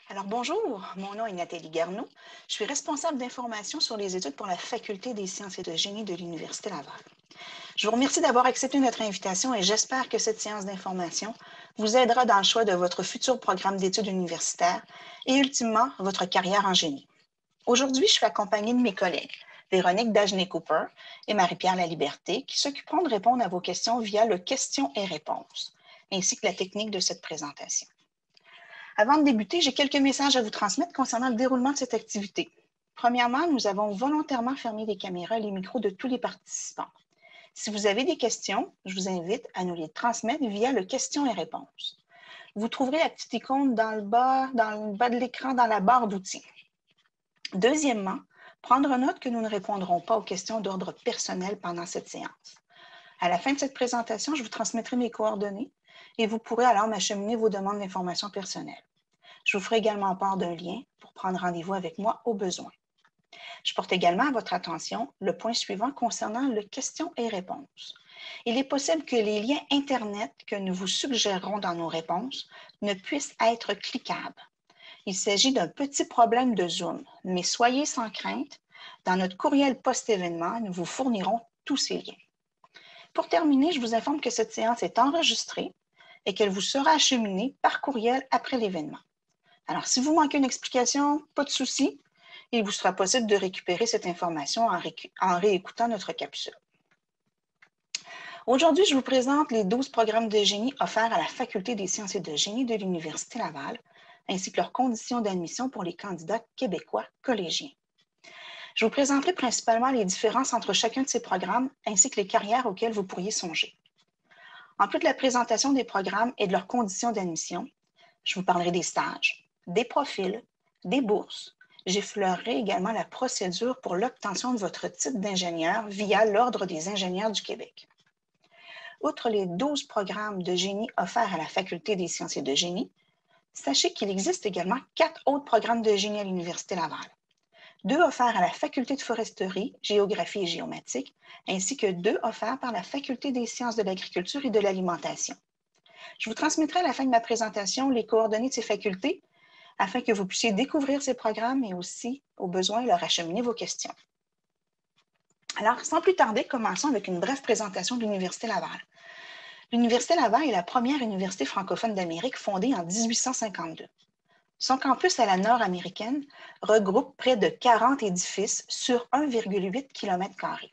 Alors bonjour, mon nom est Nathalie Garneau. Je suis responsable d'information sur les études pour la Faculté des sciences et de génie de l'Université Laval. Je vous remercie d'avoir accepté notre invitation et j'espère que cette séance d'information vous aidera dans le choix de votre futur programme d'études universitaires et ultimement votre carrière en génie. Aujourd'hui, je suis accompagnée de mes collègues, Véronique Dagenet-Cooper et Marie-Pierre Laliberté, qui s'occuperont de répondre à vos questions via le questions et réponses, ainsi que la technique de cette présentation. Avant de débuter, j'ai quelques messages à vous transmettre concernant le déroulement de cette activité. Premièrement, nous avons volontairement fermé les caméras et les micros de tous les participants. Si vous avez des questions, je vous invite à nous les transmettre via le questions et réponses. Vous trouverez la petite icône dans le bas de l'écran dans la barre d'outils. Deuxièmement, prendre note que nous ne répondrons pas aux questions d'ordre personnel pendant cette séance. À la fin de cette présentation, je vous transmettrai mes coordonnées et vous pourrez alors m'acheminer vos demandes d'informations personnelles. Je vous ferai également part d'un lien pour prendre rendez-vous avec moi au besoin. Je porte également à votre attention le point suivant concernant le questions et réponses. Il est possible que les liens Internet que nous vous suggérerons dans nos réponses ne puissent être cliquables. Il s'agit d'un petit problème de Zoom, mais soyez sans crainte. Dans notre courriel post-événement, nous vous fournirons tous ces liens. Pour terminer, je vous informe que cette séance est enregistrée et qu'elle vous sera acheminée par courriel après l'événement. Alors, si vous manquez une explication, pas de souci, il vous sera possible de récupérer cette information en réécoutant notre capsule. Aujourd'hui, je vous présente les 12 programmes de génie offerts à la Faculté des sciences et de génie de l'Université Laval, ainsi que leurs conditions d'admission pour les candidats québécois collégiens. Je vous présenterai principalement les différences entre chacun de ces programmes, ainsi que les carrières auxquelles vous pourriez songer. En plus de la présentation des programmes et de leurs conditions d'admission, je vous parlerai des stages, des profils, des bourses. J'effleurerai également la procédure pour l'obtention de votre titre d'ingénieur via l'Ordre des ingénieurs du Québec. Outre les 12 programmes de génie offerts à la Faculté des sciences et de génie, sachez qu'il existe également 4 autres programmes de génie à l'Université Laval. 2 offerts à la Faculté de foresterie, géographie et géomatique, ainsi que 2 offerts par la Faculté des sciences de l'agriculture et de l'alimentation. Je vous transmettrai à la fin de ma présentation les coordonnées de ces facultés afin que vous puissiez découvrir ces programmes et aussi, au besoin, leur acheminer vos questions. Alors, sans plus tarder, commençons avec une brève présentation de l'Université Laval. L'Université Laval est la première université francophone d'Amérique fondée en 1852. Son campus à la nord-américaine regroupe près de 40 édifices sur 1,8 km².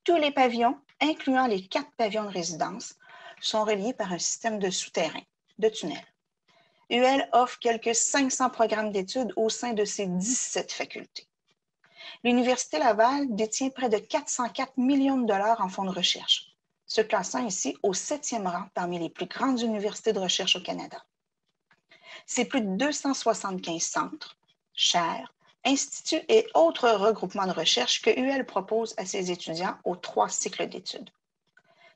Tous les pavillons, incluant les 4 pavillons de résidence, sont reliés par un système de souterrains, de tunnels. UL offre quelques 500 programmes d'études au sein de ses 17 facultés. L'Université Laval détient près de 404 millions de dollars en fonds de recherche, se classant ici au 7e rang parmi les plus grandes universités de recherche au Canada. C'est plus de 275 centres, chaires, instituts et autres regroupements de recherche que UL propose à ses étudiants aux 3 cycles d'études.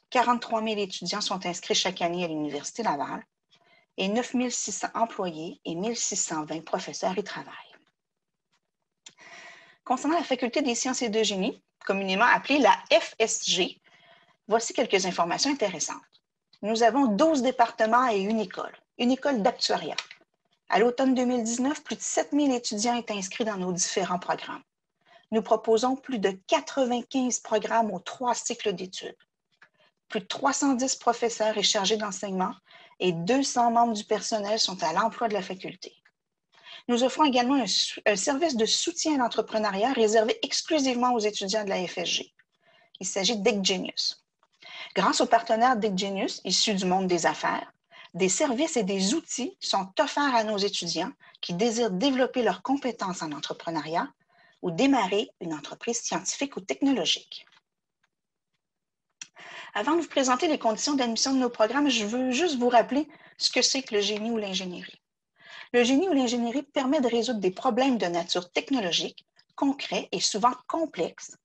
43 000 étudiants sont inscrits chaque année à l'Université Laval et 9 600 employés et 1 620 professeurs y travaillent. Concernant la Faculté des sciences et de génie, communément appelée la FSG, voici quelques informations intéressantes. Nous avons 12 départements et une école d'actuariat. À l'automne 2019, plus de 7 000 étudiants étaient inscrits dans nos différents programmes. Nous proposons plus de 95 programmes aux 3 cycles d'études. Plus de 310 professeurs et chargés d'enseignement et 200 membres du personnel sont à l'emploi de la faculté. Nous offrons également un service de soutien à l'entrepreneuriat réservé exclusivement aux étudiants de la FSG. Il s'agit d'ECGenius. Grâce aux partenaires d'ECGenius, issus du monde des affaires, des services et des outils sont offerts à nos étudiants qui désirent développer leurs compétences en entrepreneuriat ou démarrer une entreprise scientifique ou technologique. Avant de vous présenter les conditions d'admission de nos programmes, je veux juste vous rappeler ce que c'est que le génie ou l'ingénierie. Le génie ou l'ingénierie permet de résoudre des problèmes de nature technologique, concrets et souvent complexes,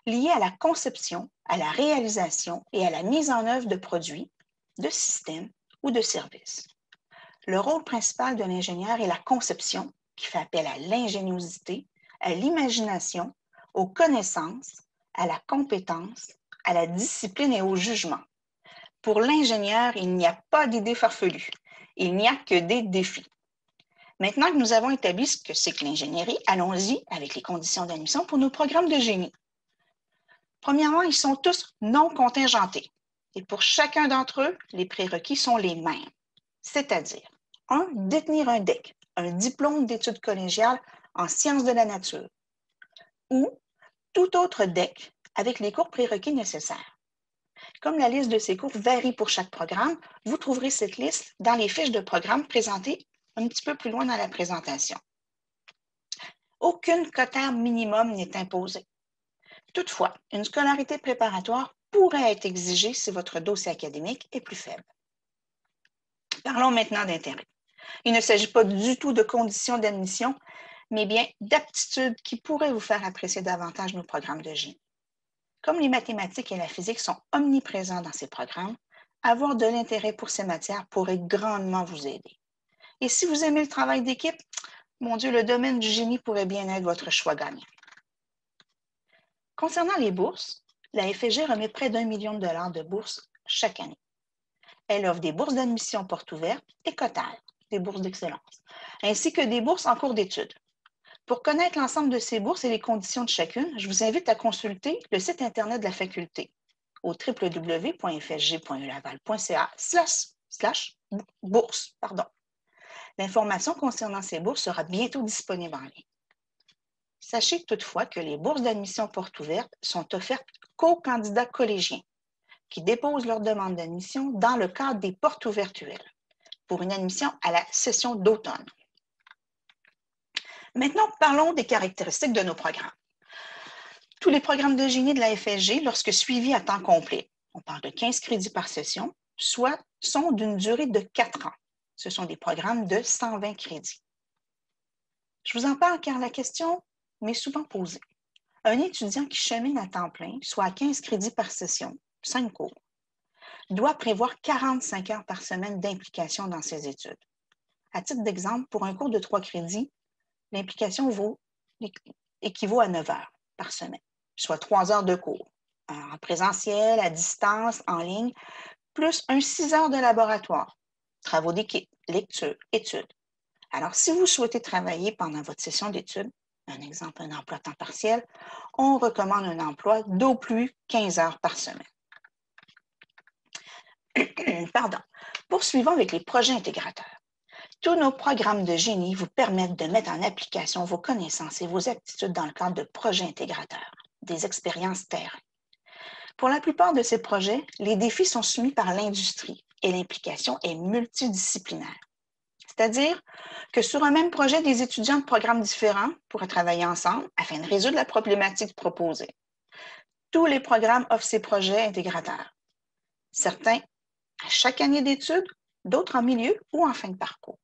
liés à la conception, à la réalisation et à la mise en œuvre de produits, de systèmes ou de services. Le rôle principal de l'ingénieur est la conception, qui fait appel à l'ingéniosité, à l'imagination, aux connaissances, à la compétence, à la discipline et au jugement. Pour l'ingénieur, il n'y a pas d'idée farfelue. Il n'y a que des défis. Maintenant que nous avons établi ce que c'est que l'ingénierie, allons-y avec les conditions d'admission pour nos programmes de génie. Premièrement, ils sont tous non contingentés. Et pour chacun d'entre eux, les prérequis sont les mêmes. C'est-à-dire, 1. Détenir un DEC, un diplôme d'études collégiales en sciences de la nature, ou tout autre DEC avec les cours prérequis nécessaires. Comme la liste de ces cours varie pour chaque programme, vous trouverez cette liste dans les fiches de programme présentées un petit peu plus loin dans la présentation. Aucune quota minimum n'est imposée. Toutefois, une scolarité préparatoire pourrait être exigée si votre dossier académique est plus faible. Parlons maintenant d'intérêt. Il ne s'agit pas du tout de conditions d'admission, mais bien d'aptitudes qui pourraient vous faire apprécier davantage nos programmes de génie. Comme les mathématiques et la physique sont omniprésents dans ces programmes, avoir de l'intérêt pour ces matières pourrait grandement vous aider. Et si vous aimez le travail d'équipe, mon Dieu, le domaine du génie pourrait bien être votre choix gagnant. Concernant les bourses, la FSG remet près d'1 million de dollars de bourses chaque année. Elle offre des bourses d'admission porte ouverte et quotaires, des bourses d'excellence, ainsi que des bourses en cours d'études. Pour connaître l'ensemble de ces bourses et les conditions de chacune, je vous invite à consulter le site Internet de la faculté au www.fsg.ulaval.ca/bourse. L'information concernant ces bourses sera bientôt disponible en ligne. Sachez toutefois que les bourses d'admission porte ouverte sont offertes qu'aux candidats collégiens qui déposent leur demande d'admission dans le cadre des portes ouvertes pour une admission à la session d'automne. Maintenant, parlons des caractéristiques de nos programmes. Tous les programmes de génie de la FSG, lorsque suivis à temps complet, on parle de 15 crédits par session, soit sont d'une durée de 4 ans. Ce sont des programmes de 120 crédits. Je vous en parle car la question m'est souvent posée. Un étudiant qui chemine à temps plein, soit à 15 crédits par session, 5 cours, doit prévoir 45 heures par semaine d'implication dans ses études. À titre d'exemple, pour un cours de 3 crédits, l'implication équivaut à 9 heures par semaine, soit 3 heures de cours, en présentiel, à distance, en ligne, plus 6 heures de laboratoire, travaux d'équipe, lecture, études. Alors, si vous souhaitez travailler pendant votre session d'études, un exemple, un emploi à temps partiel, on recommande un emploi d'au plus 15 heures par semaine. Poursuivons avec les projets intégrateurs. Tous nos programmes de génie vous permettent de mettre en application vos connaissances et vos aptitudes dans le cadre de projets intégrateurs, des expériences terrain. Pour la plupart de ces projets, les défis sont soumis par l'industrie et l'implication est multidisciplinaire. C'est-à-dire que sur un même projet, des étudiants de programmes différents pourraient travailler ensemble afin de résoudre la problématique proposée. Tous les programmes offrent ces projets intégrateurs. Certains à chaque année d'études, d'autres en milieu ou en fin de parcours.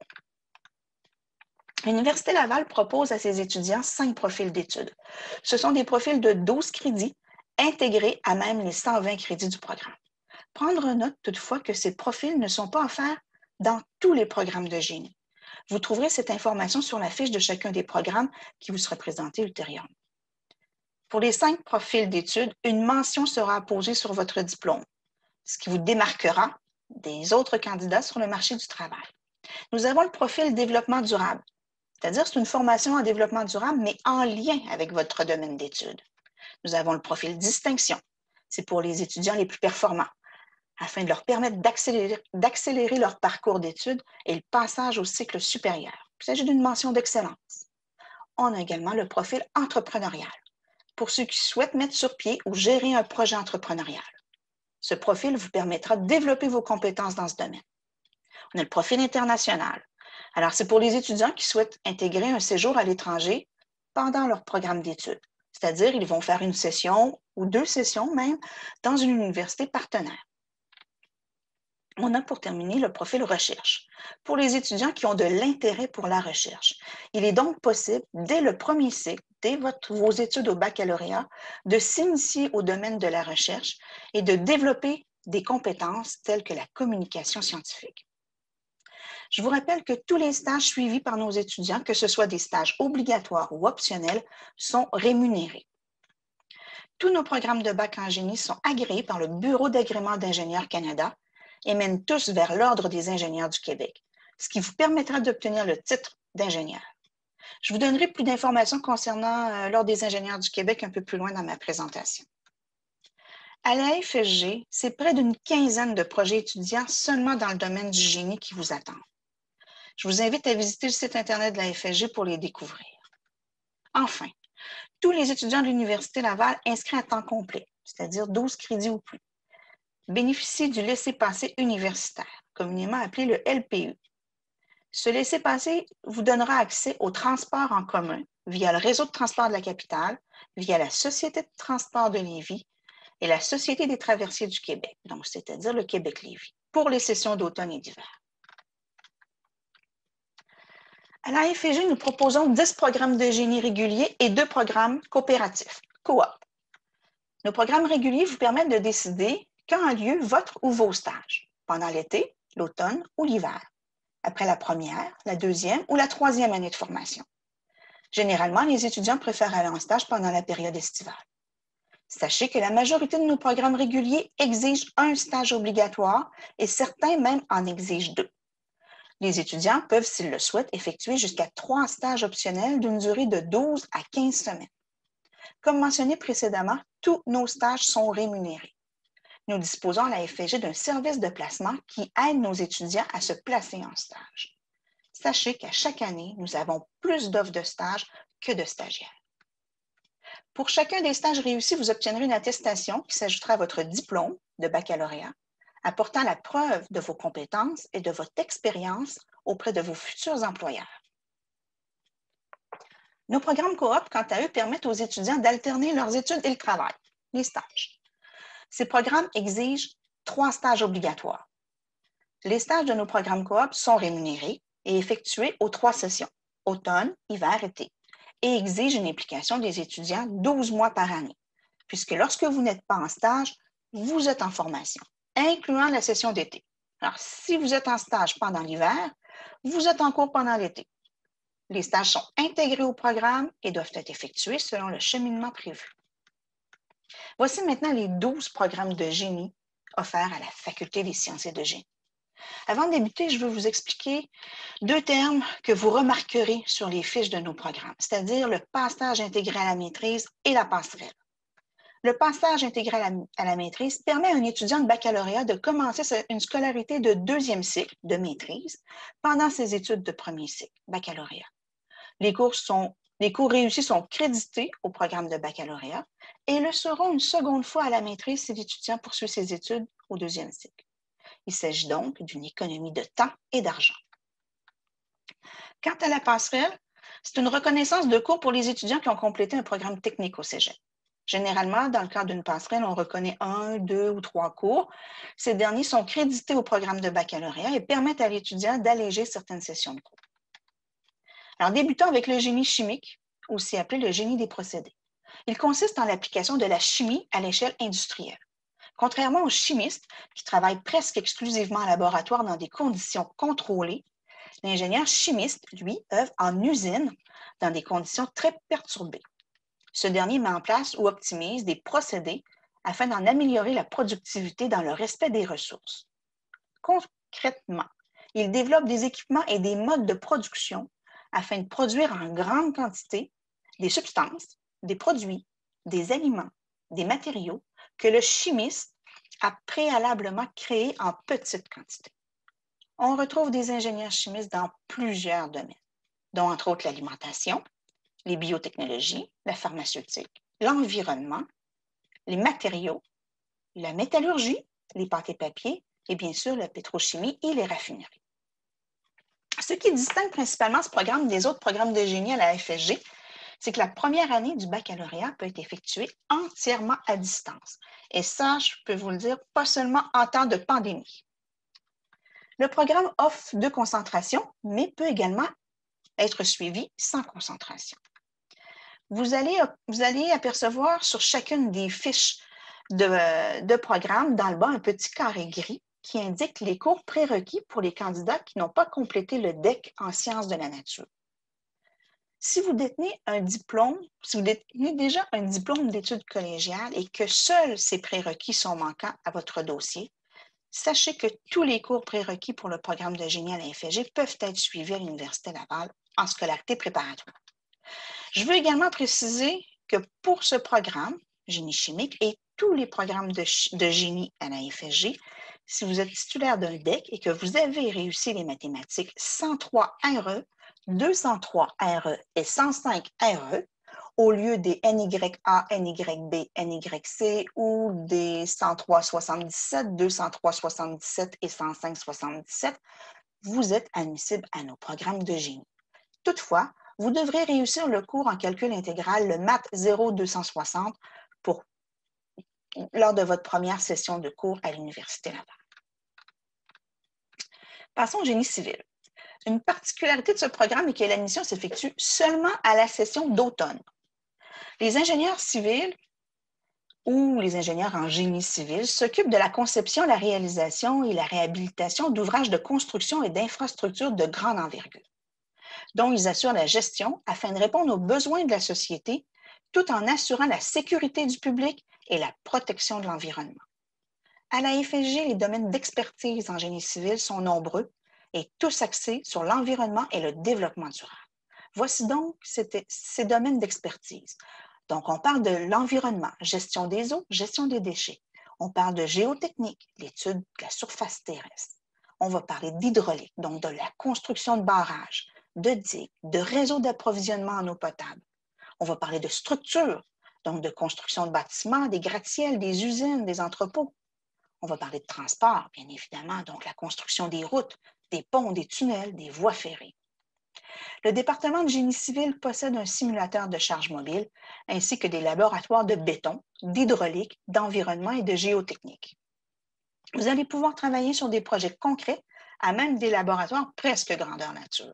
L'Université Laval propose à ses étudiants 5 profils d'études. Ce sont des profils de 12 crédits intégrés à même les 120 crédits du programme. Prendre note toutefois que ces profils ne sont pas offerts dans tous les programmes de génie. Vous trouverez cette information sur la fiche de chacun des programmes qui vous sera présentée ultérieurement. Pour les 5 profils d'études, une mention sera apposée sur votre diplôme, ce qui vous démarquera des autres candidats sur le marché du travail. Nous avons le profil développement durable, c'est-à-dire c'est une formation en développement durable, mais en lien avec votre domaine d'études. Nous avons le profil distinction, c'est pour les étudiants les plus performants, afin de leur permettre d'accélérer leur parcours d'études et le passage au cycle supérieur. Il s'agit d'une mention d'excellence. On a également le profil entrepreneurial, pour ceux qui souhaitent mettre sur pied ou gérer un projet entrepreneurial. Ce profil vous permettra de développer vos compétences dans ce domaine. On a le profil international. Alors, c'est pour les étudiants qui souhaitent intégrer un séjour à l'étranger pendant leur programme d'études. C'est-à-dire, ils vont faire une session ou 2 sessions même dans une université partenaire. On a pour terminer le profil recherche, pour les étudiants qui ont de l'intérêt pour la recherche. Il est donc possible, dès le premier cycle, dès vos études au baccalauréat, de s'initier au domaine de la recherche et de développer des compétences telles que la communication scientifique. Je vous rappelle que tous les stages suivis par nos étudiants, que ce soit des stages obligatoires ou optionnels, sont rémunérés. Tous nos programmes de bac en génie sont agréés par le Bureau d'agrément d'ingénieurs Canada et mènent tous vers l'Ordre des ingénieurs du Québec, ce qui vous permettra d'obtenir le titre d'ingénieurs. Je vous donnerai plus d'informations concernant l'Ordre des ingénieurs du Québec un peu plus loin dans ma présentation. À la FSG, c'est près d'une quinzaine de projets étudiants seulement dans le domaine du génie qui vous attendent. Je vous invite à visiter le site Internet de la FSG pour les découvrir. Enfin, tous les étudiants de l'Université Laval inscrits à temps complet, c'est-à-dire 12 crédits ou plus, bénéficient du laissez-passer universitaire, communément appelé le LPU. Ce laissez-passer vous donnera accès au transport en commun via le réseau de transport de la capitale, via la Société de transport de Lévis et la Société des traversiers du Québec, donc c'est-à-dire le Québec-Lévis, pour les sessions d'automne et d'hiver. À la FSG, nous proposons 10 programmes de génie réguliers et 2 programmes coopératifs, coop. Nos programmes réguliers vous permettent de décider quand a lieu votre ou vos stages, pendant l'été, l'automne ou l'hiver, après la première, la deuxième ou la troisième année de formation. Généralement, les étudiants préfèrent aller en stage pendant la période estivale. Sachez que la majorité de nos programmes réguliers exigent un stage obligatoire et certains même en exigent 2. Les étudiants peuvent, s'ils le souhaitent, effectuer jusqu'à 3 stages optionnels d'une durée de 12 à 15 semaines. Comme mentionné précédemment, tous nos stages sont rémunérés. Nous disposons à la FSG d'un service de placement qui aide nos étudiants à se placer en stage. Sachez qu'à chaque année, nous avons plus d'offres de stage que de stagiaires. Pour chacun des stages réussis, vous obtiendrez une attestation qui s'ajoutera à votre diplôme de baccalauréat, apportant la preuve de vos compétences et de votre expérience auprès de vos futurs employeurs. Nos programmes coop, quant à eux, permettent aux étudiants d'alterner leurs études et le travail, les stages. Ces programmes exigent 3 stages obligatoires. Les stages de nos programmes coop sont rémunérés et effectués aux 3 sessions, automne, hiver, été, et exigent une implication des étudiants 12 mois par année, puisque lorsque vous n'êtes pas en stage, vous êtes en formation, incluant la session d'été. Alors, si vous êtes en stage pendant l'hiver, vous êtes en cours pendant l'été. Les stages sont intégrés au programme et doivent être effectués selon le cheminement prévu. Voici maintenant les 12 programmes de génie offerts à la Faculté des sciences et de génie. Avant de débuter, je veux vous expliquer 2 termes que vous remarquerez sur les fiches de nos programmes, c'est-à-dire le passage intégré à la maîtrise et la passerelle. Le passage intégré à la maîtrise permet à un étudiant de baccalauréat de commencer une scolarité de 2e cycle de maîtrise pendant ses études de 1er cycle, baccalauréat. Les cours réussis sont crédités au programme de baccalauréat et le seront une seconde fois à la maîtrise si l'étudiant poursuit ses études au 2e cycle. Il s'agit donc d'une économie de temps et d'argent. Quant à la passerelle, c'est une reconnaissance de cours pour les étudiants qui ont complété un programme technique au cégep. Généralement, dans le cadre d'une passerelle, on reconnaît 1, 2 ou 3 cours. Ces derniers sont crédités au programme de baccalauréat et permettent à l'étudiant d'alléger certaines sessions de cours. Alors, débutons avec le génie chimique, aussi appelé le génie des procédés. Il consiste en l'application de la chimie à l'échelle industrielle. Contrairement aux chimistes qui travaillent presque exclusivement en laboratoire dans des conditions contrôlées, l'ingénieur chimiste, lui, œuvre en usine dans des conditions très perturbées. Ce dernier met en place ou optimise des procédés afin d'en améliorer la productivité dans le respect des ressources. Concrètement, il développe des équipements et des modes de production afin de produire en grande quantité des substances, des produits, des aliments, des matériaux que le chimiste a préalablement créés en petite quantité. On retrouve des ingénieurs chimistes dans plusieurs domaines, dont entre autres l'alimentation, les biotechnologies, la pharmaceutique, l'environnement, les matériaux, la métallurgie, les pâtes et papiers et bien sûr la pétrochimie et les raffineries. Ce qui distingue principalement ce programme des autres programmes de génie à la FSG, c'est que la première année du baccalauréat peut être effectuée entièrement à distance. Et ça, je peux vous le dire, pas seulement en temps de pandémie. Le programme offre 2 concentrations, mais peut également être suivi sans concentration. Vous allez apercevoir sur chacune des fiches de programme, dans le bas, un petit carré gris qui indique les cours prérequis pour les candidats qui n'ont pas complété le DEC en sciences de la nature. Si vous détenez déjà un diplôme d'études collégiales et que seuls ces prérequis sont manquants à votre dossier, sachez que tous les cours prérequis pour le programme de génie à la FSG peuvent être suivis à l'Université Laval en scolarité préparatoire. Je veux également préciser que pour ce programme, génie chimique, et tous les programmes de génie à la FSG, si vous êtes titulaire d'un DEC et que vous avez réussi les mathématiques 103 RE, 203 RE et 105 RE, au lieu des NYA, NYB, NYC ou des 103,77, 203,77 et 105,77, vous êtes admissible à nos programmes de génie. Toutefois, vous devrez réussir le cours en calcul intégral, le Math 0260, lors de votre première session de cours à l'Université Laval. Passons au génie civil. Une particularité de ce programme est que l'admission s'effectue seulement à la session d'automne. Les ingénieurs civils ou les ingénieurs en génie civil s'occupent de la conception, la réalisation et la réhabilitation d'ouvrages de construction et d'infrastructures de grande envergure, dont ils assurent la gestion afin de répondre aux besoins de la société tout en assurant la sécurité du public et la protection de l'environnement. À la FSG, les domaines d'expertise en génie civil sont nombreux et tous axés sur l'environnement et le développement durable. Voici donc ces domaines d'expertise. Donc, on parle de l'environnement, gestion des eaux, gestion des déchets. On parle de géotechnique, l'étude de la surface terrestre. On va parler d'hydraulique, donc de la construction de barrages, de digues, de réseaux d'approvisionnement en eau potable. On va parler de structure, donc de construction de bâtiments, des gratte-ciels, des usines, des entrepôts. On va parler de transport, bien évidemment, donc la construction des routes, des ponts, des tunnels, des voies ferrées. Le département de génie civil possède un simulateur de charge mobile ainsi que des laboratoires de béton, d'hydraulique, d'environnement et de géotechnique. Vous allez pouvoir travailler sur des projets concrets à même des laboratoires presque grandeur nature.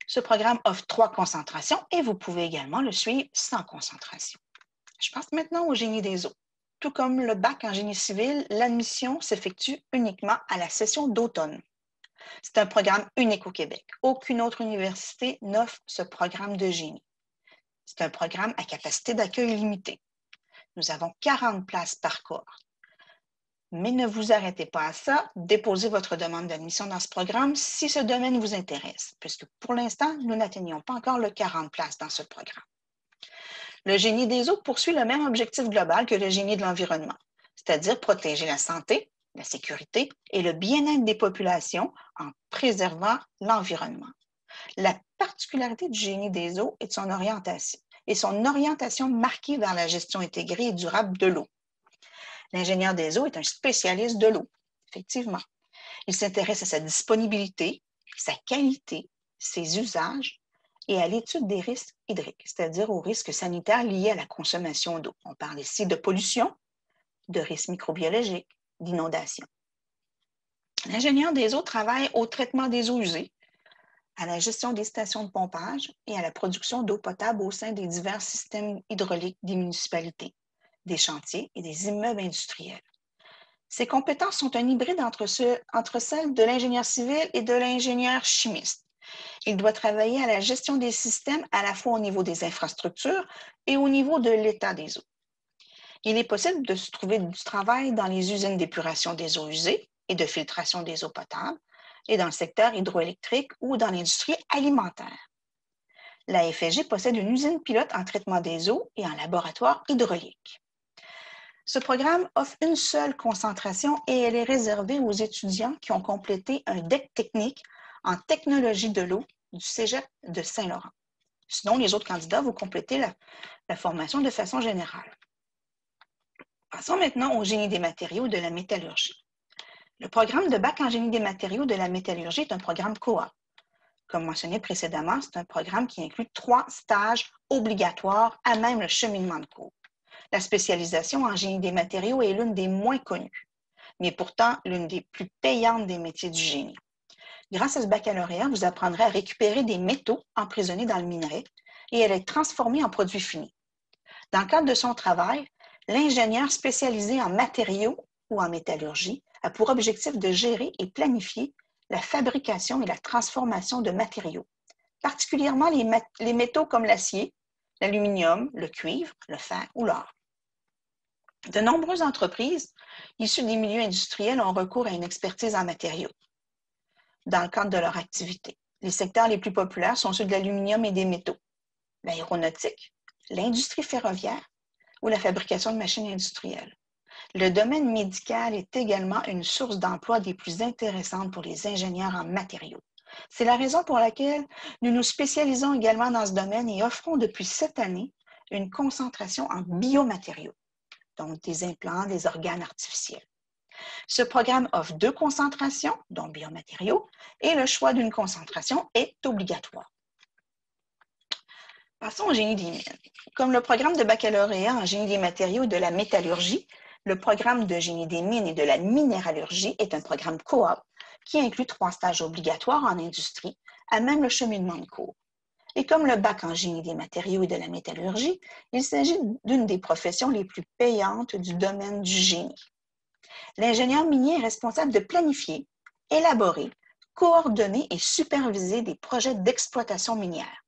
Ce programme offre 3 concentrations et vous pouvez également le suivre sans concentration. Je passe maintenant au génie des eaux. Tout comme le bac en génie civil, l'admission s'effectue uniquement à la session d'automne. C'est un programme unique au Québec. Aucune autre université n'offre ce programme de génie. C'est un programme à capacité d'accueil limitée. Nous avons 40 places par cohorte. Mais ne vous arrêtez pas à ça. Déposez votre demande d'admission dans ce programme si ce domaine vous intéresse, puisque pour l'instant, nous n'atteignons pas encore le 40 places dans ce programme. Le génie des eaux poursuit le même objectif global que le génie de l'environnement, c'est-à-dire protéger la santé, la sécurité et le bien-être des populations en préservant l'environnement. La particularité du génie des eaux est son orientation marquée vers la gestion intégrée et durable de l'eau. L'ingénieur des eaux est un spécialiste de l'eau, effectivement. Il s'intéresse à sa disponibilité, sa qualité, ses usages et à l'étude des risques hydriques, c'est-à-dire aux risques sanitaires liés à la consommation d'eau. On parle ici de pollution, de risques microbiologiques, d'inondation. L'ingénieur des eaux travaille au traitement des eaux usées, à la gestion des stations de pompage et à la production d'eau potable au sein des divers systèmes hydrauliques des municipalités, des chantiers et des immeubles industriels. Ces compétences sont un hybride entre celles de l'ingénieur civil et de l'ingénieur chimiste. Il doit travailler à la gestion des systèmes à la fois au niveau des infrastructures et au niveau de l'état des eaux. Il est possible de se trouver du travail dans les usines d'épuration des eaux usées et de filtration des eaux potables et dans le secteur hydroélectrique ou dans l'industrie alimentaire. La FSG possède une usine pilote en traitement des eaux et en laboratoire hydraulique. Ce programme offre une seule concentration et elle est réservée aux étudiants qui ont complété un DEC technique en technologie de l'eau du Cégep de Saint-Laurent. Sinon, les autres candidats, vous complétez la formation de façon générale. Passons maintenant au génie des matériaux et de la métallurgie. Le programme de bac en génie des matériaux de la métallurgie est un programme coop. Comme mentionné précédemment, c'est un programme qui inclut 3 stages obligatoires à même le cheminement de cours. La spécialisation en génie des matériaux est l'une des moins connues, mais pourtant l'une des plus payantes des métiers du génie. Grâce à ce baccalauréat, vous apprendrez à récupérer des métaux emprisonnés dans le minerai et à les transformer en produits finis. Dans le cadre de son travail, l'ingénieur spécialisé en matériaux ou en métallurgie a pour objectif de gérer et planifier la fabrication et la transformation de matériaux, particulièrement les métaux comme l'acier, l'aluminium, le cuivre, le fer ou l'or. De nombreuses entreprises issues des milieux industriels ont recours à une expertise en matériaux dans le cadre de leur activité. Les secteurs les plus populaires sont ceux de l'aluminium et des métaux, l'aéronautique, l'industrie ferroviaire ou la fabrication de machines industrielles. Le domaine médical est également une source d'emploi des plus intéressantes pour les ingénieurs en matériaux. C'est la raison pour laquelle nous nous spécialisons également dans ce domaine et offrons depuis cette année une concentration en biomatériaux, donc des implants, des organes artificiels. Ce programme offre 2 concentrations, dont biomatériaux, et le choix d'une concentration est obligatoire. Passons au génie des mines. Comme le programme de baccalauréat en génie des matériaux et de la métallurgie, le programme de génie des mines et de la minéralurgie est un programme coop qui inclut 3 stages obligatoires en industrie, à même le cheminement de cours. Et comme le bac en génie des matériaux et de la métallurgie, il s'agit d'une des professions les plus payantes du domaine du génie. L'ingénieur minier est responsable de planifier, élaborer, coordonner et superviser des projets d'exploitation minière,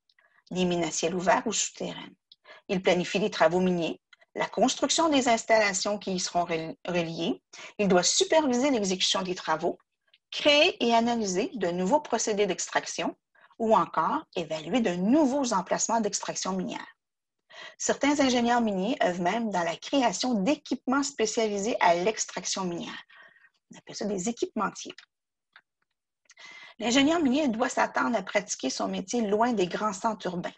des mines à ciel ouvert ou souterraines. Il planifie les travaux miniers, la construction des installations qui y seront reliées. Il doit superviser l'exécution des travaux, créer et analyser de nouveaux procédés d'extraction ou encore évaluer de nouveaux emplacements d'extraction minière. Certains ingénieurs miniers œuvrent même dans la création d'équipements spécialisés à l'extraction minière. On appelle ça des équipementiers. L'ingénieur minier doit s'attendre à pratiquer son métier loin des grands centres urbains.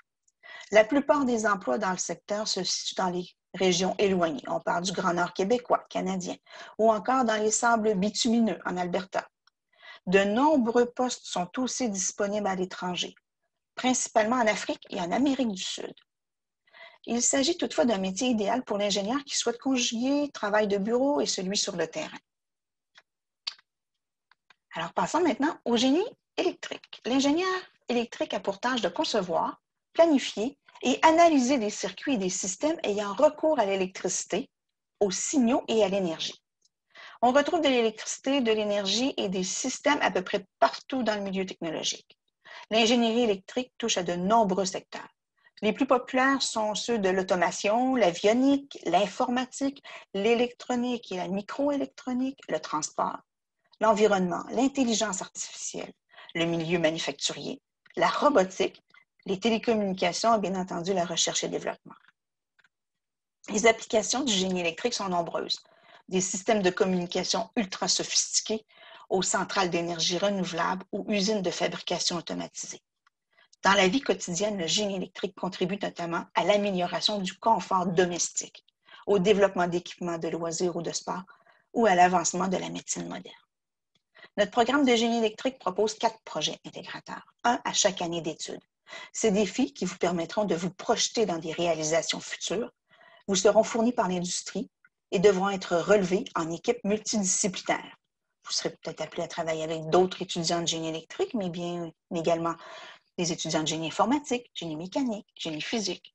La plupart des emplois dans le secteur se situent dans les régions éloignées. On parle du Grand Nord québécois, canadien, ou encore dans les sables bitumineux en Alberta. De nombreux postes sont aussi disponibles à l'étranger, principalement en Afrique et en Amérique du Sud. Il s'agit toutefois d'un métier idéal pour l'ingénieur qui souhaite conjuguer travail de bureau et celui sur le terrain. Alors, passons maintenant au génie électrique. L'ingénieur électrique a pour tâche de concevoir, planifier et analyser des circuits et des systèmes ayant recours à l'électricité, aux signaux et à l'énergie. On retrouve de l'électricité, de l'énergie et des systèmes à peu près partout dans le milieu technologique. L'ingénierie électrique touche à de nombreux secteurs. Les plus populaires sont ceux de l'automation, l'avionique, l'informatique, l'électronique et la microélectronique, le transport, l'environnement, l'intelligence artificielle, le milieu manufacturier, la robotique, les télécommunications et bien entendu la recherche et développement. Les applications du génie électrique sont nombreuses. Des systèmes de communication ultra sophistiqués aux centrales d'énergie renouvelable ou usines de fabrication automatisées. Dans la vie quotidienne, le génie électrique contribue notamment à l'amélioration du confort domestique, au développement d'équipements de loisirs ou de sport ou à l'avancement de la médecine moderne. Notre programme de génie électrique propose 4 projets intégrateurs, un à chaque année d'études. Ces défis qui vous permettront de vous projeter dans des réalisations futures vous seront fournis par l'industrie et devront être relevés en équipe multidisciplinaire. Vous serez peut-être appelé à travailler avec d'autres étudiants de génie électrique, mais bien également des étudiants de génie informatique, génie mécanique, génie physique.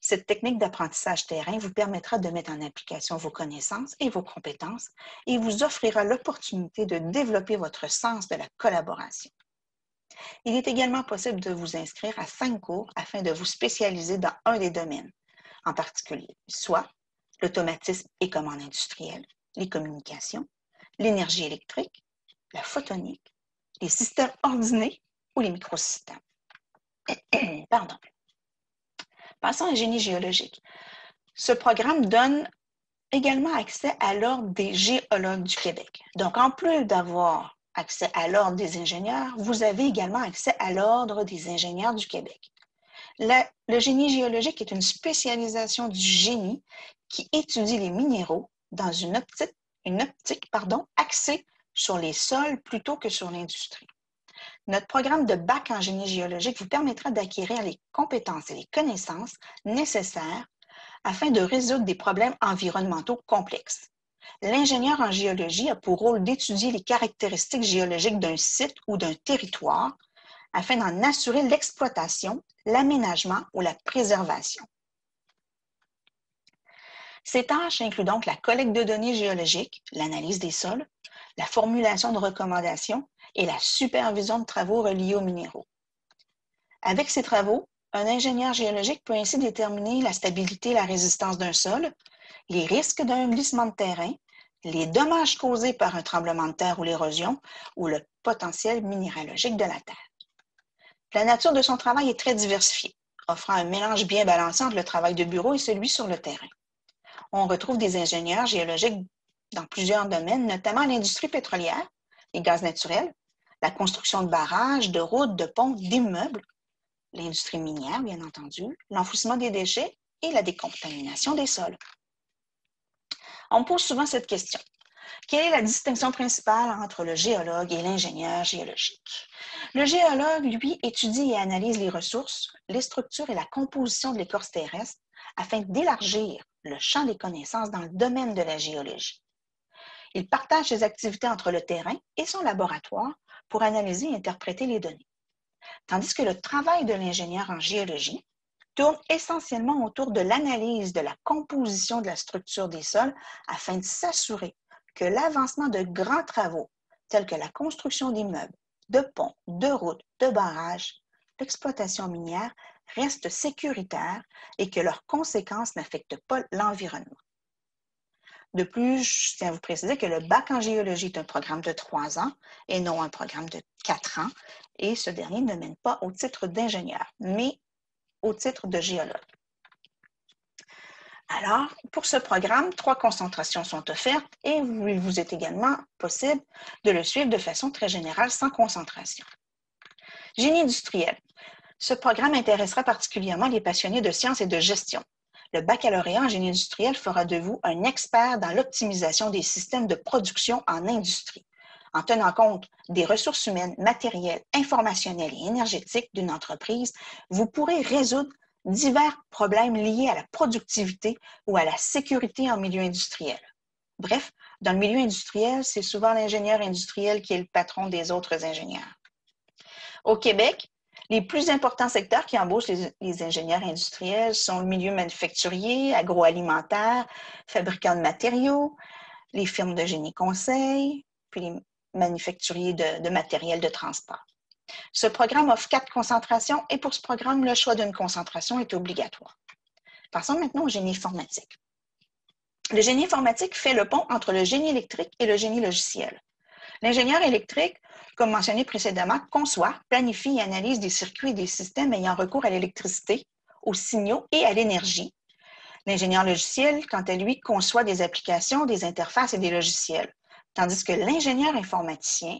Cette technique d'apprentissage terrain vous permettra de mettre en application vos connaissances et vos compétences et vous offrira l'opportunité de développer votre sens de la collaboration. Il est également possible de vous inscrire à 5 cours afin de vous spécialiser dans un des domaines en particulier, soit l'automatisme et commande industrielle, les communications, l'énergie électrique, la photonique, les systèmes ordinés ou les microsystèmes. Pardon. Passons au génie géologique. Ce programme donne également accès à l'Ordre des géologues du Québec. Donc, en plus d'avoir accès à l'Ordre des ingénieurs, vous avez également accès à l'Ordre des ingénieurs du Québec. Le génie géologique est une spécialisation du génie qui étudie les minéraux dans une optique axée sur les sols plutôt que sur l'industrie. Notre programme de bac en génie géologique vous permettra d'acquérir les compétences et les connaissances nécessaires afin de résoudre des problèmes environnementaux complexes. L'ingénieur en géologie a pour rôle d'étudier les caractéristiques géologiques d'un site ou d'un territoire afin d'en assurer l'exploitation, l'aménagement ou la préservation. Ces tâches incluent donc la collecte de données géologiques, l'analyse des sols, la formulation de recommandations et la supervision de travaux reliés aux minéraux. Avec ces travaux, un ingénieur géologique peut ainsi déterminer la stabilité et la résistance d'un sol, les risques d'un glissement de terrain, les dommages causés par un tremblement de terre ou l'érosion, ou le potentiel minéralogique de la terre. La nature de son travail est très diversifiée, offrant un mélange bien balancé entre le travail de bureau et celui sur le terrain. On retrouve des ingénieurs géologiques dans plusieurs domaines, notamment l'industrie pétrolière, les gaz naturels, la construction de barrages, de routes, de ponts, d'immeubles, l'industrie minière, bien entendu, l'enfouissement des déchets et la décontamination des sols. On me pose souvent cette question. Quelle est la distinction principale entre le géologue et l'ingénieur géologique? Le géologue, lui, étudie et analyse les ressources, les structures et la composition de l'écorce terrestre afin d'élargir le champ des connaissances dans le domaine de la géologie. Il partage ses activités entre le terrain et son laboratoire pour analyser et interpréter les données. Tandis que le travail de l'ingénieur en géologie tourne essentiellement autour de l'analyse de la composition de la structure des sols afin de s'assurer que l'avancement de grands travaux, tels que la construction d'immeubles, de ponts, de routes, de barrages, l'exploitation minière, restent sécuritaires et que leurs conséquences n'affectent pas l'environnement. De plus, je tiens à vous préciser que le bac en géologie est un programme de 3 ans et non un programme de 4 ans, et ce dernier ne mène pas au titre d'ingénieur, mais au titre de géologue. Alors, pour ce programme, 3 concentrations sont offertes et il vous est également possible de le suivre de façon très générale sans concentration. Génie industriel. Ce programme intéressera particulièrement les passionnés de sciences et de gestion. Le baccalauréat en génie industriel fera de vous un expert dans l'optimisation des systèmes de production en industrie. En tenant compte des ressources humaines, matérielles, informationnelles et énergétiques d'une entreprise, vous pourrez résoudre divers problèmes liés à la productivité ou à la sécurité en milieu industriel. Bref, dans le milieu industriel, c'est souvent l'ingénieur industriel qui est le patron des autres ingénieurs. Au Québec, les plus importants secteurs qui embauchent les ingénieurs industriels sont le milieu manufacturier, agroalimentaire, fabricants de matériaux, les firmes de génie conseil, puis les manufacturiers de matériel de transport. Ce programme offre 4 concentrations et pour ce programme, le choix d'une concentration est obligatoire. Passons maintenant au génie informatique. Le génie informatique fait le pont entre le génie électrique et le génie logiciel. L'ingénieur électrique, comme mentionné précédemment, conçoit, planifie et analyse des circuits et des systèmes ayant recours à l'électricité, aux signaux et à l'énergie. L'ingénieur logiciel, quant à lui, conçoit des applications, des interfaces et des logiciels, tandis que l'ingénieur informaticien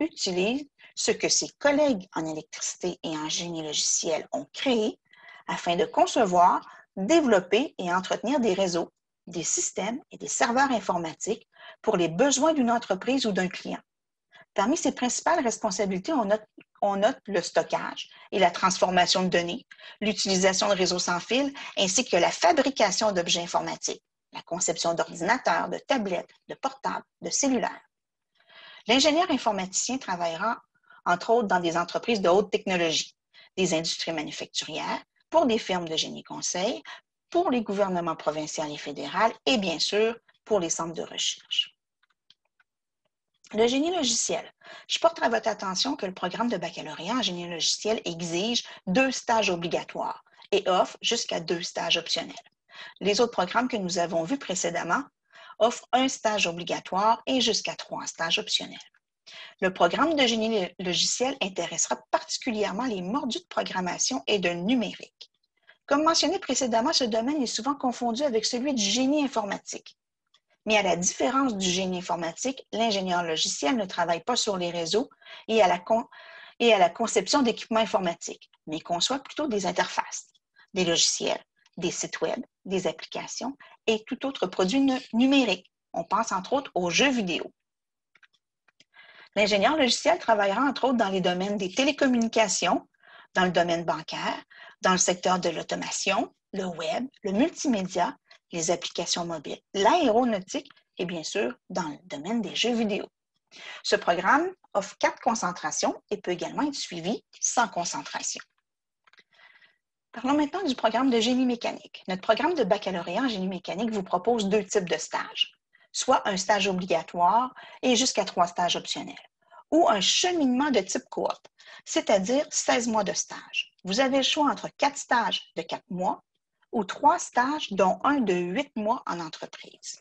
utilise ce que ses collègues en électricité et en génie logiciel ont créé afin de concevoir, développer et entretenir des réseaux, des systèmes et des serveurs informatiques pour les besoins d'une entreprise ou d'un client. Parmi ses principales responsabilités, on note le stockage et la transformation de données, l'utilisation de réseaux sans fil, ainsi que la fabrication d'objets informatiques, la conception d'ordinateurs, de tablettes, de portables, de cellulaires. L'ingénieur informaticien travaillera, entre autres, dans des entreprises de haute technologie, des industries manufacturières, pour des firmes de génie conseil, pour les gouvernements provinciaux et fédéraux et bien sûr pour les centres de recherche. Le génie logiciel. Je porte à votre attention que le programme de baccalauréat en génie logiciel exige 2 stages obligatoires et offre jusqu'à 2 stages optionnels. Les autres programmes que nous avons vus précédemment offrent 1 stage obligatoire et jusqu'à 3 stages optionnels. Le programme de génie logiciel intéressera particulièrement les mordus de programmation et de numérique. Comme mentionné précédemment, ce domaine est souvent confondu avec celui du génie informatique. Mais à la différence du génie informatique, l'ingénieur logiciel ne travaille pas sur les réseaux et à la conception d'équipements informatiques, mais conçoit plutôt des interfaces, des logiciels, des sites web, des applications et tout autre produit numérique. On pense entre autres aux jeux vidéo. L'ingénieur logiciel travaillera entre autres dans les domaines des télécommunications, dans le domaine bancaire, dans le secteur de l'automation, le web, le multimédia, les applications mobiles, l'aéronautique et bien sûr dans le domaine des jeux vidéo. Ce programme offre 4 concentrations et peut également être suivi sans concentration. Parlons maintenant du programme de génie mécanique. Notre programme de baccalauréat en génie mécanique vous propose 2 types de stages, soit un stage obligatoire et jusqu'à 3 stages optionnels, ou un cheminement de type coop, c'est-à-dire 16 mois de stage. Vous avez le choix entre 4 stages de 4 mois ou 3 stages, dont un de 8 mois en entreprise.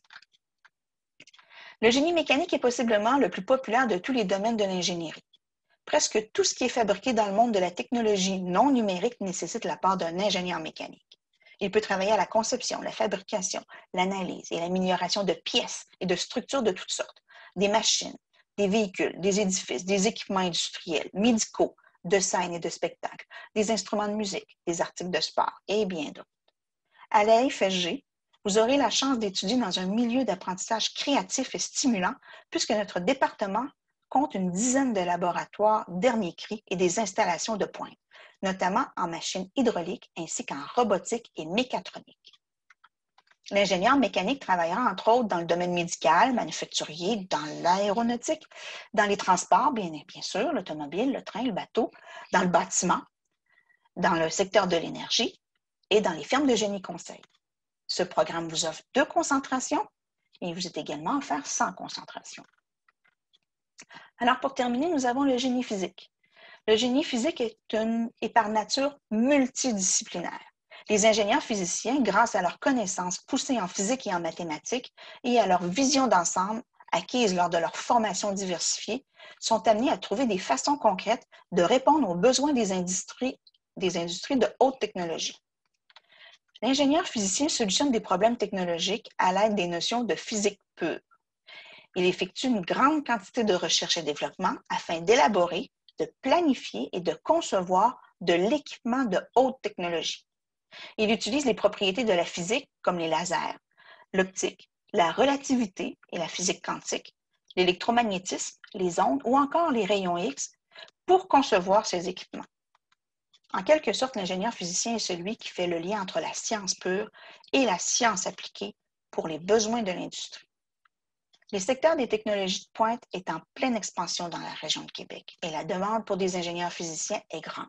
Le génie mécanique est possiblement le plus populaire de tous les domaines de l'ingénierie. Presque tout ce qui est fabriqué dans le monde de la technologie non numérique nécessite la part d'un ingénieur mécanique. Il peut travailler à la conception, la fabrication, l'analyse et l'amélioration de pièces et de structures de toutes sortes, des machines, des véhicules, des édifices, des équipements industriels, médicaux, de scène et de spectacle, des instruments de musique, des articles de sport et bien d'autres. À la FSG, vous aurez la chance d'étudier dans un milieu d'apprentissage créatif et stimulant puisque notre département compte une dizaine de laboratoires dernier cri et des installations de pointe, notamment en machines hydrauliques ainsi qu'en robotique et mécatronique. L'ingénieur mécanique travaillera entre autres dans le domaine médical, manufacturier, dans l'aéronautique, dans les transports, bien sûr, l'automobile, le train, le bateau, dans le bâtiment, dans le secteur de l'énergie et dans les firmes de génie conseil. Ce programme vous offre 2 concentrations et il vous est également offert sans concentration. Alors, pour terminer, nous avons le génie physique. Le génie physique est par nature multidisciplinaire. Les ingénieurs physiciens, grâce à leurs connaissances poussées en physique et en mathématiques et à leur vision d'ensemble acquise lors de leur formation diversifiée, sont amenés à trouver des façons concrètes de répondre aux besoins des industries de haute technologie. L'ingénieur physicien solutionne des problèmes technologiques à l'aide des notions de physique pure. Il effectue une grande quantité de recherche et développement afin d'élaborer, de planifier et de concevoir de l'équipement de haute technologie. Il utilise les propriétés de la physique comme les lasers, l'optique, la relativité et la physique quantique, l'électromagnétisme, les ondes ou encore les rayons X pour concevoir ces équipements. En quelque sorte, l'ingénieur physicien est celui qui fait le lien entre la science pure et la science appliquée pour les besoins de l'industrie. Le secteur des technologies de pointe est en pleine expansion dans la région de Québec et la demande pour des ingénieurs physiciens est grande.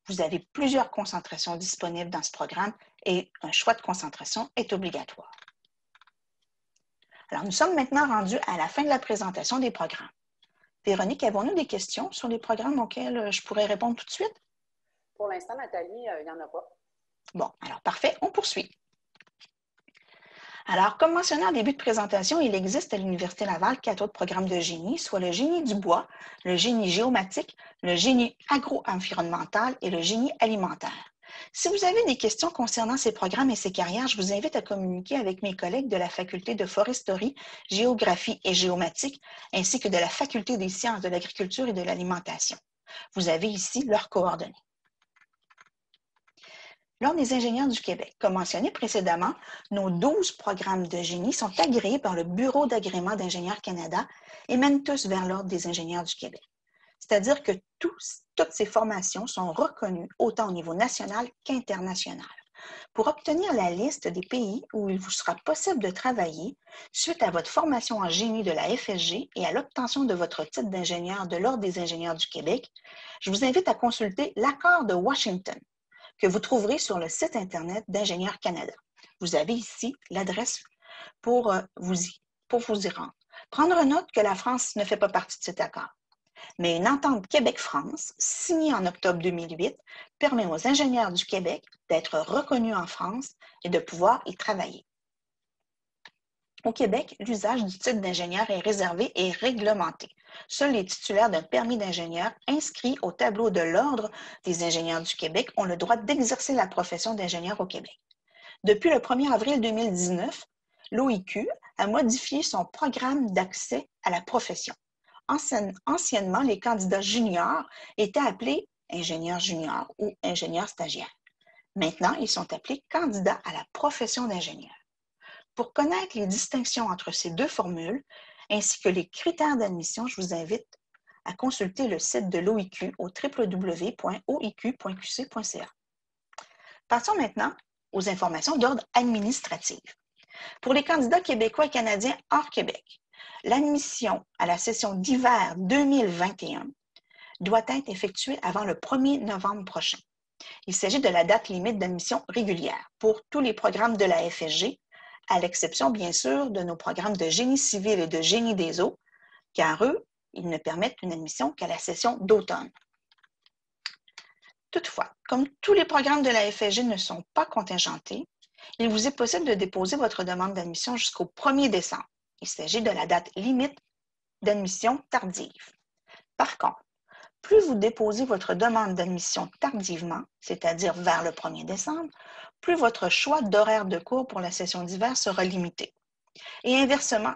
Vous avez plusieurs concentrations disponibles dans ce programme et un choix de concentration est obligatoire. Alors, nous sommes maintenant rendus à la fin de la présentation des programmes. Véronique, avons-nous des questions sur les programmes auxquels je pourrais répondre tout de suite? Pour l'instant, Nathalie, il n'y en a pas. Bon, alors parfait, on poursuit. Alors, comme mentionné en début de présentation, il existe à l'Université Laval 4 autres programmes de génie, soit le génie du bois, le génie géomatique, le génie agro-environnemental et le génie alimentaire. Si vous avez des questions concernant ces programmes et ces carrières, je vous invite à communiquer avec mes collègues de la Faculté de foresterie, géographie et géomatique, ainsi que de la Faculté des sciences de l'agriculture et de l'alimentation. Vous avez ici leurs coordonnées. L'Ordre des ingénieurs du Québec. Comme mentionné précédemment, nos 12 programmes de génie sont agréés par le Bureau d'agrément d'ingénieurs Canada et mènent tous vers l'Ordre des ingénieurs du Québec. C'est-à-dire que toutes ces formations sont reconnues autant au niveau national qu'international. Pour obtenir la liste des pays où il vous sera possible de travailler suite à votre formation en génie de la FSG et à l'obtention de votre titre d'ingénieur de l'Ordre des ingénieurs du Québec, je vous invite à consulter l'accord de Washington que vous trouverez sur le site Internet d'Ingénieurs Canada. Vous avez ici l'adresse pour vous y rendre. Prendre note que la France ne fait pas partie de cet accord. Mais une entente Québec-France, signée en octobre 2008, permet aux ingénieurs du Québec d'être reconnus en France et de pouvoir y travailler. Au Québec, l'usage du titre d'ingénieur est réservé et réglementé. Seuls les titulaires d'un permis d'ingénieur inscrits au tableau de l'Ordre des ingénieurs du Québec ont le droit d'exercer la profession d'ingénieur au Québec. Depuis le 1er avril 2019, l'OIQ a modifié son programme d'accès à la profession. Anciennement, les candidats juniors étaient appelés ingénieurs juniors ou ingénieurs stagiaires. Maintenant, ils sont appelés candidats à la profession d'ingénieur. Pour connaître les distinctions entre ces deux formules, ainsi que les critères d'admission, je vous invite à consulter le site de l'OIQ au www.oiq.qc.ca. Passons maintenant aux informations d'ordre administratif. Pour les candidats québécois et canadiens hors Québec, l'admission à la session d'hiver 2021 doit être effectuée avant le 1er novembre prochain. Il s'agit de la date limite d'admission régulière pour tous les programmes de la FSG, à l'exception, bien sûr, de nos programmes de génie civil et de génie des eaux, car eux, ils ne permettent une admission qu'à la session d'automne. Toutefois, comme tous les programmes de la FSG ne sont pas contingentés, il vous est possible de déposer votre demande d'admission jusqu'au 1er décembre. Il s'agit de la date limite d'admission tardive. Par contre, plus vous déposez votre demande d'admission tardivement, c'est-à-dire vers le 1er décembre, plus votre choix d'horaire de cours pour la session d'hiver sera limité. Et inversement,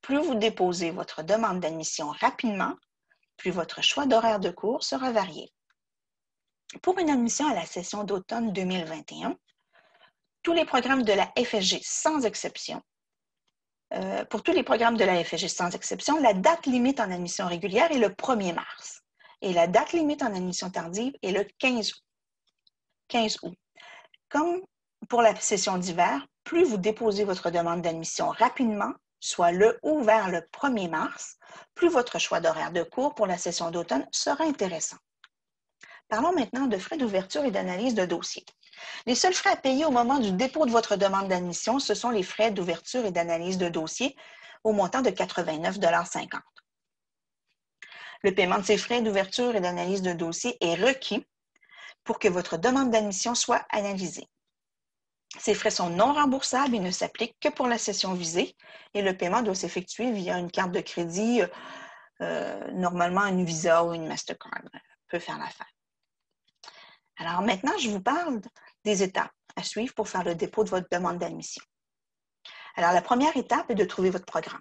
plus vous déposez votre demande d'admission rapidement, plus votre choix d'horaire de cours sera varié. Pour une admission à la session d'automne 2021, tous les programmes de la FSG sans exception, pour tous les programmes de la FSG sans exception, la date limite en admission régulière est le 1er mars et la date limite en admission tardive est le 15 août. Comme pour la session d'hiver, plus vous déposez votre demande d'admission rapidement, soit le ou vers le 1er mars, plus votre choix d'horaire de cours pour la session d'automne sera intéressant. Parlons maintenant de frais d'ouverture et d'analyse de dossier. Les seuls frais à payer au moment du dépôt de votre demande d'admission, ce sont les frais d'ouverture et d'analyse de dossier au montant de 89,50 $. Le paiement de ces frais d'ouverture et d'analyse de dossier est requis pour que votre demande d'admission soit analysée. Ces frais sont non remboursables et ne s'appliquent que pour la session visée et le paiement doit s'effectuer via une carte de crédit, normalement une Visa ou une Mastercard peut faire l'affaire. Alors maintenant, je vous parle des étapes à suivre pour faire le dépôt de votre demande d'admission. Alors, la première étape est de trouver votre programme.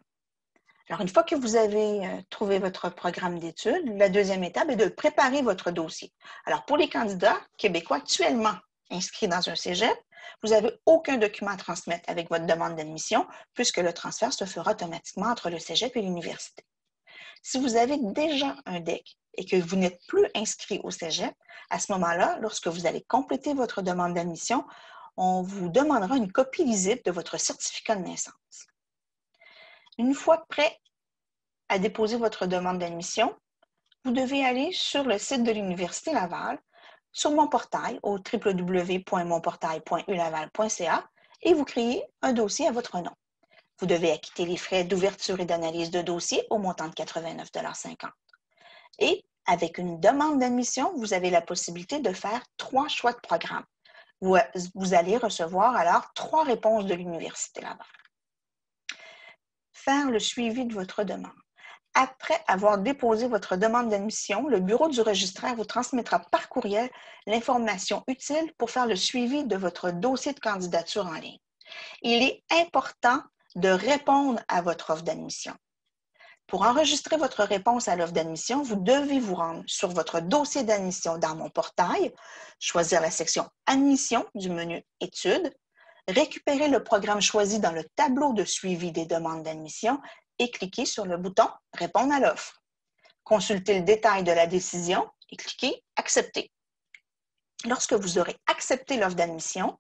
Alors, une fois que vous avez trouvé votre programme d'études, la deuxième étape est de préparer votre dossier. Alors, pour les candidats québécois actuellement inscrits dans un cégep, vous n'avez aucun document à transmettre avec votre demande d'admission puisque le transfert se fera automatiquement entre le cégep et l'université. Si vous avez déjà un DEC et que vous n'êtes plus inscrit au cégep, à ce moment-là, lorsque vous allez compléter votre demande d'admission, on vous demandera une copie lisible de votre certificat de naissance. Une fois prêt à déposer votre demande d'admission, vous devez aller sur le site de l'Université Laval, sur mon portail au www.monportail.ulaval.ca et vous créez un dossier à votre nom. Vous devez acquitter les frais d'ouverture et d'analyse de dossier au montant de 89,50 $. Et avec une demande d'admission, vous avez la possibilité de faire 3 choix de programme. Vous allez recevoir alors 3 réponses de l'Université Laval. Faire le suivi de votre demande. Après avoir déposé votre demande d'admission, le bureau du registraire vous transmettra par courriel l'information utile pour faire le suivi de votre dossier de candidature en ligne. Il est important de répondre à votre offre d'admission. Pour enregistrer votre réponse à l'offre d'admission, vous devez vous rendre sur votre dossier d'admission dans mon portail, choisir la section « Admission » du menu « Études », récupérer le programme choisi dans le tableau de suivi des demandes d'admission et cliquer sur le bouton « Répondre à l'offre ». Consultez le détail de la décision et cliquez « Accepter ». Lorsque vous aurez accepté l'offre d'admission,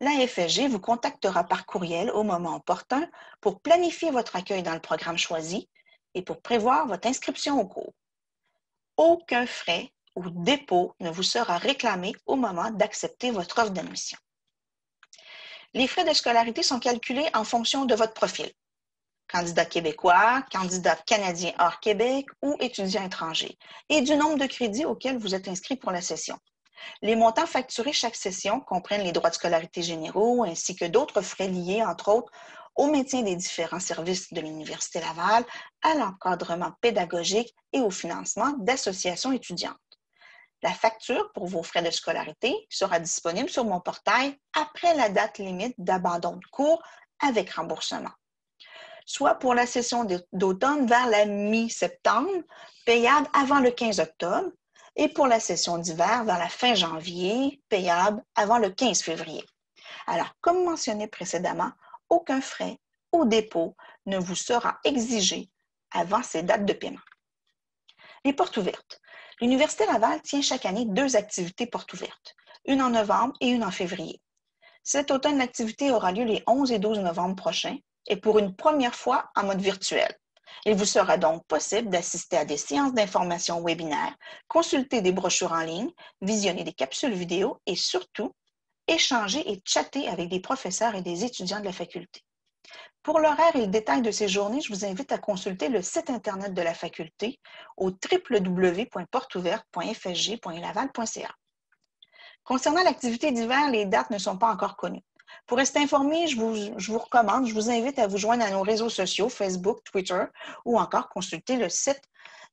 la FSG vous contactera par courriel au moment opportun pour planifier votre accueil dans le programme choisi et pour prévoir votre inscription au cours. Aucun frais ou dépôt ne vous sera réclamé au moment d'accepter votre offre d'admission. Les frais de scolarité sont calculés en fonction de votre profil. Candidat québécois, candidat canadien hors Québec ou étudiant étranger, et du nombre de crédits auxquels vous êtes inscrit pour la session. Les montants facturés chaque session comprennent les droits de scolarité généraux ainsi que d'autres frais liés, entre autres, au maintien des différents services de l'Université Laval, à l'encadrement pédagogique et au financement d'associations étudiantes. La facture pour vos frais de scolarité sera disponible sur mon portail après la date limite d'abandon de cours avec remboursement, soit pour la session d'automne vers la mi-septembre, payable avant le 15 octobre, et pour la session d'hiver vers la fin janvier, payable avant le 15 février. Alors, comme mentionné précédemment, aucun frais au dépôt ne vous sera exigé avant ces dates de paiement. Les portes ouvertes. L'Université Laval tient chaque année 2 activités portes ouvertes, une en novembre et une en février. Cet automne, l'activité aura lieu les 11 et 12 novembre prochains et pour une première fois en mode virtuel. Il vous sera donc possible d'assister à des séances d'information webinaires, consulter des brochures en ligne, visionner des capsules vidéo et surtout, échanger et chatter avec des professeurs et des étudiants de la faculté. Pour l'horaire et le détail de ces journées, je vous invite à consulter le site Internet de la faculté au www.portouverte.fsg.laval.ca. Concernant l'activité d'hiver, les dates ne sont pas encore connues. Pour rester informé, je vous invite à vous joindre à nos réseaux sociaux, Facebook, Twitter, ou encore consulter le site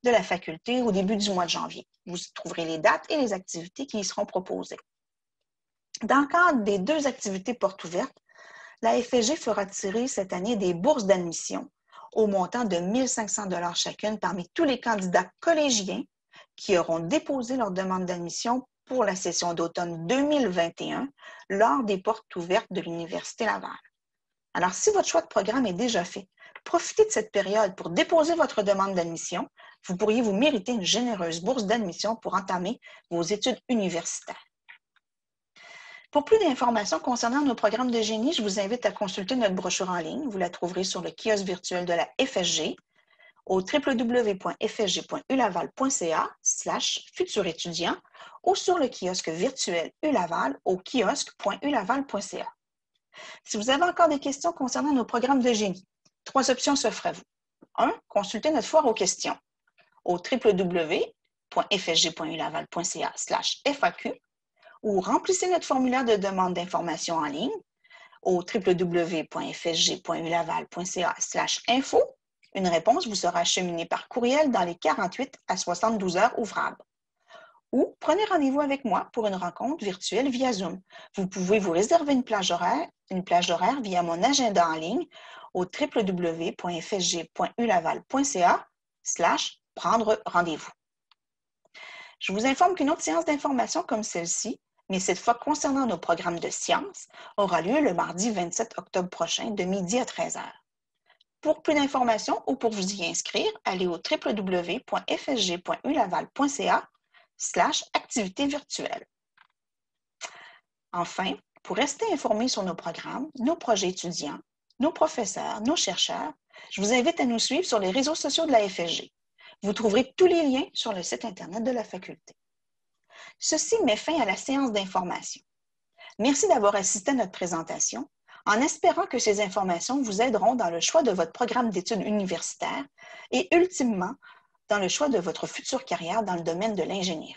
de la faculté au début du mois de janvier. Vous y trouverez les dates et les activités qui y seront proposées. Dans le cadre des 2 activités portes ouvertes, la FSG fera tirer cette année des bourses d'admission au montant de 1 500 $ chacune parmi tous les candidats collégiens qui auront déposé leur demande d'admission pour la session d'automne 2021 lors des portes ouvertes de l'Université Laval. Alors, si votre choix de programme est déjà fait, profitez de cette période pour déposer votre demande d'admission. Vous pourriez vous mériter une généreuse bourse d'admission pour entamer vos études universitaires. Pour plus d'informations concernant nos programmes de génie, je vous invite à consulter notre brochure en ligne. Vous la trouverez sur le kiosque virtuel de la FSG au www.fsg.ulaval.ca/futurétudiant ou sur le kiosque virtuel Ulaval au kiosque.ulaval.ca. Si vous avez encore des questions concernant nos programmes de génie, 3 options s'offrent à vous. 1. Consultez notre foire aux questions au www.fsg.ulaval.ca/FAQ ou remplissez notre formulaire de demande d'information en ligne au www.fsg.ulaval.ca/info. Une réponse vous sera acheminée par courriel dans les 48 à 72 heures ouvrables. Ou prenez rendez-vous avec moi pour une rencontre virtuelle via Zoom. Vous pouvez vous réserver une plage horaire via mon agenda en ligne au www.fsg.ulaval.ca/prendre rendez-vous. Je vous informe qu'une autre séance d'information comme celle-ci, mais cette fois concernant nos programmes de sciences, aura lieu le mardi 27 octobre prochain de midi à 13 h. Pour plus d'informations ou pour vous y inscrire, allez au www.fsg.ulaval.ca/activités virtuelles. Enfin, pour rester informé sur nos programmes, nos projets étudiants, nos professeurs, nos chercheurs, je vous invite à nous suivre sur les réseaux sociaux de la FSG. Vous trouverez tous les liens sur le site Internet de la faculté. Ceci met fin à la séance d'information. Merci d'avoir assisté à notre présentation, en espérant que ces informations vous aideront dans le choix de votre programme d'études universitaires et ultimement dans le choix de votre future carrière dans le domaine de l'ingénierie.